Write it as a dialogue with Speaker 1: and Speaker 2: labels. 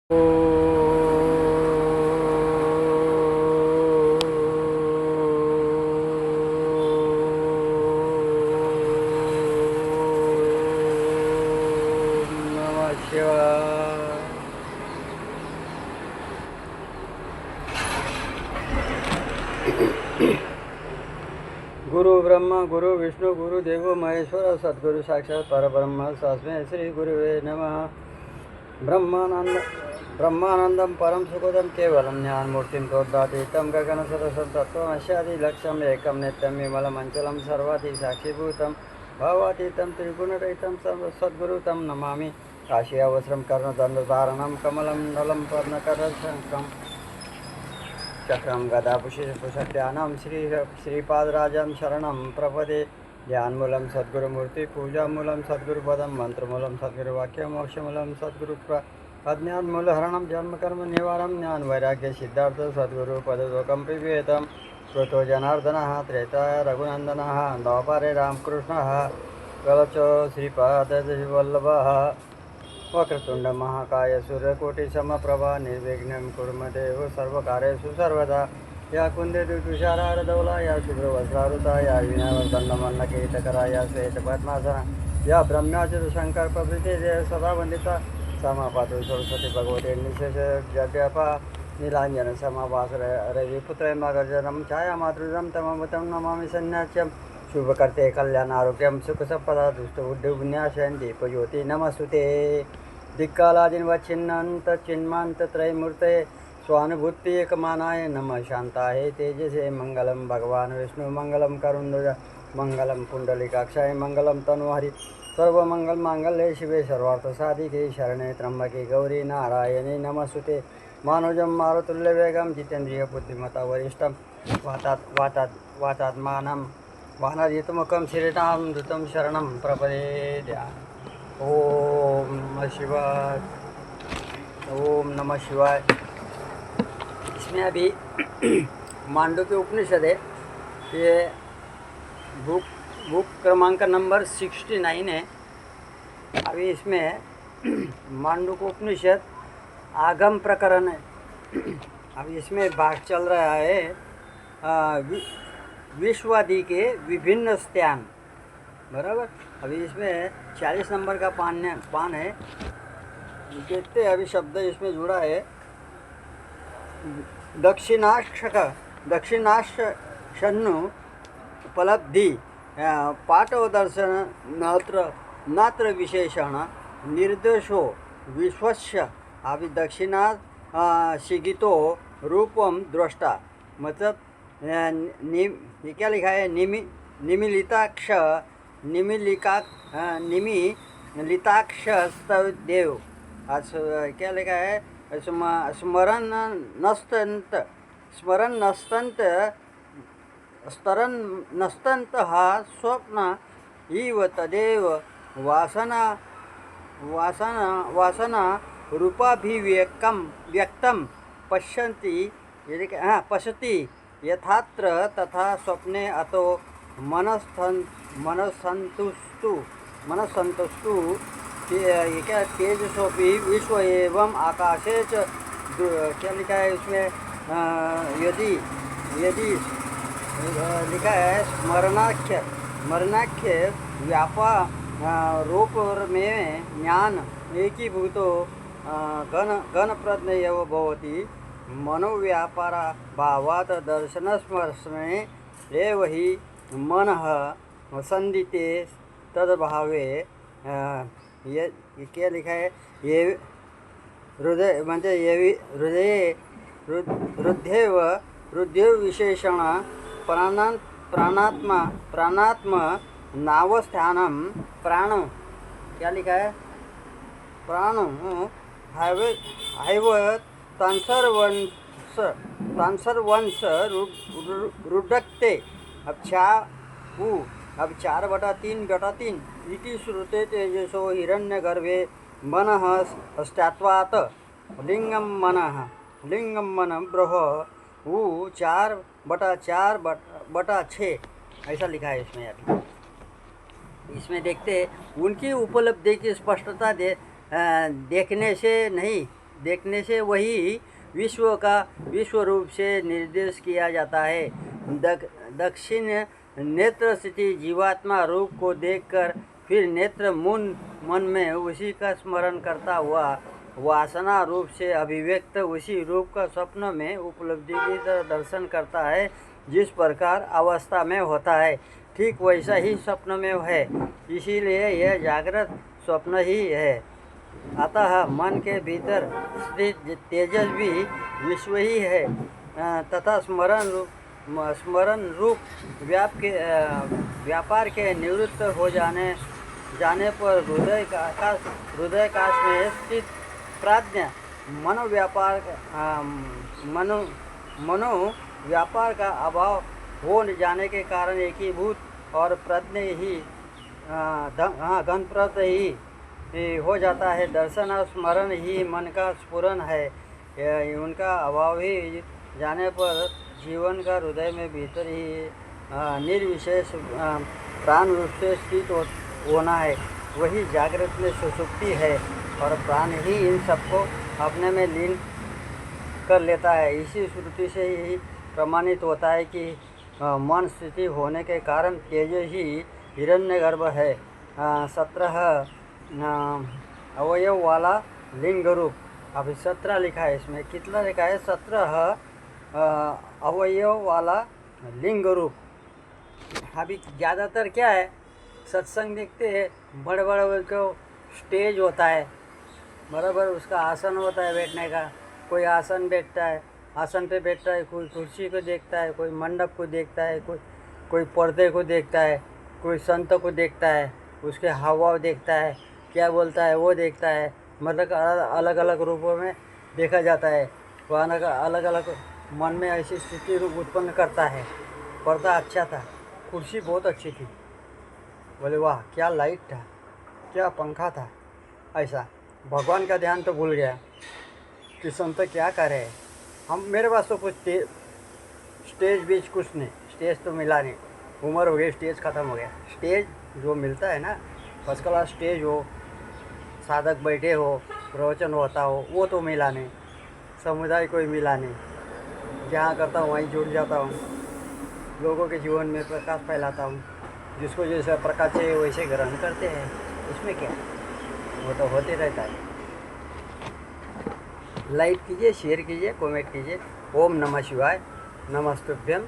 Speaker 1: गुरु ब्रह्मा गुरु विष्णु गुरु देवो महेश्वर सद्गुरु साक्षात् परब्रह्म तस्मै श्री गुरुवे नमः। ब्रह्मानंदम परम सुखदम केवलम ज्ञानमूर्तिं तोद्दातीतं गगनसदृशं तत्त्वमस्यादिलक्ष्यम् एकं नित्यं विमलमञ्चलं सर्वाधि साक्षीभूतं भावातीतं त्रिगुणरहितं सद्गुरुतं नमामि। काश्यावस्त्रं कर्णदण्डधारणं कमलं नलं पर्णकरशङ्खं चक्रं गदापुष्पशक्त्यानां श्रीपादराजं शरणं प्रपदे। ध्यानमूलं सद्गुरुमूर्ति पूजामूलं सद्गुरुपदं मंत्रमूलं सद्गुरुवाक्यं मोक्षमूलं सद्गुरु अज्ञानमूलहरणं जन्मकर्म निवारणं ज्ञानवैराग्य सिद्धार्थ सद्गुरुपदोकं पिबेतं श्रुतो जनार्दनः त्रेताय रघुनन्दनः द्वापरे रामकृष्णः कलचो श्रीपादवल्लभः वक्रतुंड महाकाय सूर्यकोटिसमप्रभा निर्विघ्नं कुरु मे देव सर्वकार्येषु सर्वदा। या कुंदेषु तुषारार्धवला या शुभ्रवस्त्रावृता या वीणावर्धनमन्नकेतकरा या श्वेतपद्मासना या ब्रह्मचर्यसङ्कल्पवृते सदा वन्दिता सा पातु सरस्वती भगवते निशेषजड्यपा नीलाञ्जनसमाभास रविपुत्रमगर्जनं छायामातृजं तममतं नमामि सन्न्यास्यं शुभकर्ते कल्याणारोग्यं सुखसम्पदा दुष्टबुद्धिविनाशं दीपज्योति नमस्तुते। दिक्कालादिनवच्छिन्नान्त चिन्मान्त त्रयमूर्ते स्वानुभूति एकमानाय नमः शांताय तेजसे मंगलम भगवान विष्णु मंगलम करुणध्वज मंगलम पुंडलिकाक्षाय मंगलम तनुहरि सर्वमंगल मांगल्ये शिवे सर्वार्थ साधिके शरणे त्र्यंबके गौरी नारायणे नमस्तुते। मानोजं मारुतुल्यवेगं जितेन्द्रिय बुद्धिमता वरिष्ठं वातात्मानं वानरयुतमुखं श्रीराम दूतं शरणं प्रपदे। ओम नमः शिवाय, ओम नमः शिवाय। इसमें अभी मांडुक्य उपनिषद है, ये बुक क्रमांक नंबर 69 है। अभी इसमें मांडुक्य उपनिषद आगम प्रकरण है। अभी इसमें भाग चल रहा है विश्वादि के विभिन्न स्थान, बराबर। अभी इसमें 40 नंबर का पान है। देखते हैं अभी शब्द इसमें जुड़ा है। दक्षिणाशनु उपलब्धि पाठोदर्शन नात्र विशेषण निर्देशो विश्वस्य अभी दक्षिणा शिगितो रूपम दृष्टा, मतलब ये क्या लिखा है, निमिलिताक्षस्तदेव। आज क्या लिखा है, स्मरण नस्तंत हा स्वप्न इव तदेव वासना रूपाभिव्यक्तं पश्यति यथात्र तथा स्वप्ने अतो मनसंतुष्टु क्या तेजसोपि विश्व एवं आकाशे च क्या लिखा है इसमें, यदि लिखा है स्मरणाख्य व्यापा रूप में ज्ञान एकीभूतो गण प्रज्ञेयव भवति मनोव्यापार भावात् दर्शनस्मरणे एव हि मनः संदिते तद्भावे। ये क्या लिखा है, ये हृदय म्हणजे हृदय विशेषण प्राणात्म नावस्थानम प्राण, क्या लिखा है, प्राण हैव तांसरवंश रुडकते। अब 4/3 इति श्रुते तेजसो हिरण्यगर्भे मनः अस्त्वात् लिंगम मन ब्रह 4/4/6 ऐसा लिखा है इसमें। अभी देखते हैं उनकी उपलब्धि की स्पष्टता देखने से नहीं, देखने से वही विश्व का विश्व रूप से निर्देश किया जाता है। दक्षिण नेत्र स्थिति जीवात्मा रूप को देखकर फिर नेत्र मन में उसी का स्मरण करता हुआ वासना रूप से अभिव्यक्त उसी रूप का स्वप्न में उपलब्धि की दर्शन करता है। जिस प्रकार अवस्था में होता है ठीक वैसा ही स्वप्न में है, इसीलिए यह जागृत स्वप्न ही है। अतः मन के भीतर स्थित तेजस्वी विश्व ही है तथा स्मरण रूप व्यापार के निवृत्त हो जाने पर हृदय काश में स्थित प्राज्ञ मनोव्यापार का अभाव हो जाने के कारण एकीभूत और प्रज्ञ ही घनप्रद ही हो जाता है। दर्शन और स्मरण ही मन का स्फुरन है। उनका अभाव ही जाने पर जीवन का हृदय में भीतर ही निर्विशेष प्राण रूप से स्थित होना है। वही जागृत में सुसुप्ति है और प्राण ही इन सबको अपने में लीन कर लेता है। इसी श्रुति से ही प्रमाणित होता है कि मन स्थिति होने के कारण तेज ही हिरण्यगर्भ है। 17 अवयव वाला लिंग रूप। अभी 17 लिखा है, इसमें कितना लिखा है? 17 अवयव वाला लिंग रूप। अभी ज़्यादातर क्या है, सत्संग देखते हैं, बड़े बड़े को स्टेज होता है, बराबर उसका आसन होता है बैठने का। कोई आसन बैठता है, आसन पे बैठता है, कोई कुर्सी को देखता है, कोई मंडप को देखता है, कोई पर्दे को देखता है, कोई संत को देखता है, उसके हाव भाव देखता है, क्या बोलता है वो देखता है। मतलब अलग अलग रूपों में देखा जाता है। वह अलग अलग मन में ऐसी स्थिति रूप उत्पन्न करता है। पर्दा अच्छा था, कुर्सी बहुत अच्छी थी, बोले वाह क्या लाइट था, क्या पंखा था। ऐसा भगवान का ध्यान तो भूल गया कि संत क्या कर रहे हैं। हम मेरे पास तो कुछ स्टेज बीच कुछ नहीं, स्टेज तो मिला नहीं, उम्र हो गई, स्टेज ख़त्म हो गया। स्टेज जो मिलता है ना, फर्स्ट क्लास स्टेज हो, साधक बैठे हो, प्रवचन होता हो, वो तो मिला नहीं। समुदाय कोई मिला नहीं। जहाँ करता हूँ वहीं जुड़ जाता हूँ, लोगों के जीवन में प्रकाश फैलाता हूँ। जिसको जैसा प्रकाश चाहिए वैसे ग्रहण करते हैं, इसमें क्या, वो तो होते रहता है। लाइक कीजिए, शेयर कीजिए, कमेंट कीजिए। ओम नमः शिवाय। नमस्तुभ्यम।